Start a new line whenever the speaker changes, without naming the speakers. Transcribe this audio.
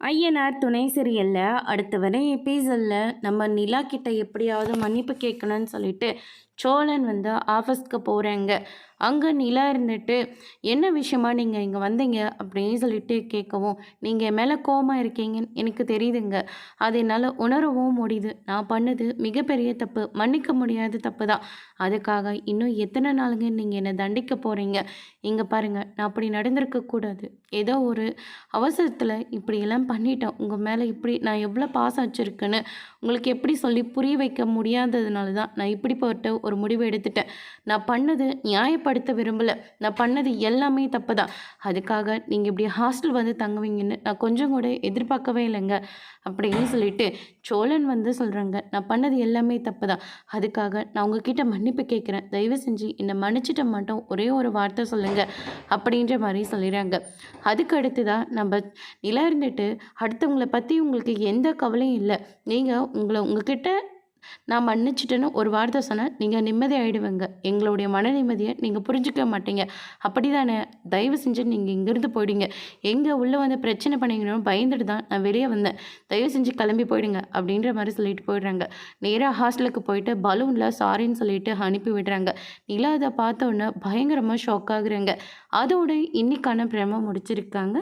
ஐயனார் துணை சீரியல்ல அடுத்து வர எபிசோடில் நம்ம நிலா கிட்ட எப்படியாவது மன்னிப்பு கேட்கணும்னு சொல்லிட்டு சோழன் வந்து ஆஃபீஸ்க்கு போகிறாங்க. அங்கே நிலா இருந்துட்டு என்ன விஷயமா நீங்கள் இங்கே வந்தீங்க அப்படின்னு சொல்லிட்டு கேட்கவும், நீங்கள் என் மேலே கோவமாக இருக்கீங்கன்னு எனக்கு தெரியுதுங்க. அது என்னால் உணரவும் முடியுது. நான் பண்ணது மிகப்பெரிய தப்பு, மன்னிக்க முடியாத தப்பு தான். அதுக்காக இன்னும் எத்தனை நாளுங்க நீங்கள் என்னை தண்டிக்க போகிறீங்க? இங்கே பாருங்கள், நான் அப்படி நடந்திருக்கக்கூடாது. ஏதோ ஒரு அவசரத்தில் இப்படியெல்லாம் பண்ணிட்டேன். உங்கள் மேலே இப்படி நான் எவ்வளோ பாசம் வச்சுருக்கேன்னு உங்களுக்கு எப்படி சொல்லி புரிய வைக்க முடியாததுனால தான் நான் இப்படிப்பட்ட ஒரு முடிவு எடுத்துட்டேன். நான் பண்ணது நியாயப்படுத்த விரும்பலை. நான் பண்ணது எல்லாமே தப்பு தான். அதுக்காக நீங்கள் இப்படி ஹாஸ்டல் வந்து தங்குவீங்கன்னு நான் கொஞ்சம் கூட எதிர்பார்க்கவே இல்லைங்க அப்படின்னு சொல்லிட்டு சோழன் வந்து சொல்கிறாங்க. நான் பண்ணது எல்லாமே தப்பு தான். அதுக்காக நான் உங்ககிட்ட மன்னிப்பு கேட்குறேன். தயவு செஞ்சு என்னை மன்னிச்சிட்ட மட்டும் ஒரே ஒரு வார்த்தை சொல்லுங்கள் அப்படின்ற மாதிரி சொல்லிடுறாங்க. அதுக்கு அடுத்து தான் நம்ம நிலா இருந்துட்டு அடுத்தவங்களை பற்றி உங்களுக்கு எந்த கவலையும் இல்லை. நீங்கள் உங்ககிட்ட நான் மன்னிச்சிட்டேன்னு ஒரு வார்த்தை சொன்னேன், நீங்கள் நிம்மதி ஆகிடுவேங்க. எங்களுடைய மன நிம்மதியை நீங்கள் புரிஞ்சிக்க மாட்டீங்க. அப்படி தானே? தயவு செஞ்சு நீங்கள் இங்கேருந்து போயிடுங்க. எங்கே உள்ளே வந்து பிரச்சனை பண்ணிக்கணும்னு பயந்துட்டு தான் நான் வெளியே வந்தேன். தயவு செஞ்சு கிளம்பி போயிடுங்க அப்படின்ற மாதிரி சொல்லிட்டு போயிடுறாங்க. நேராக ஹாஸ்டலுக்கு போயிட்டு பலூனில் சாரின்னு சொல்லிட்டு அனுப்பி விடுறாங்க. நிலா அதை பார்த்த உடனே பயங்கரமாக ஷாக் ஆகுறாங்க. அதோட இன்னைக்கான பிரம முடிச்சிருக்காங்க.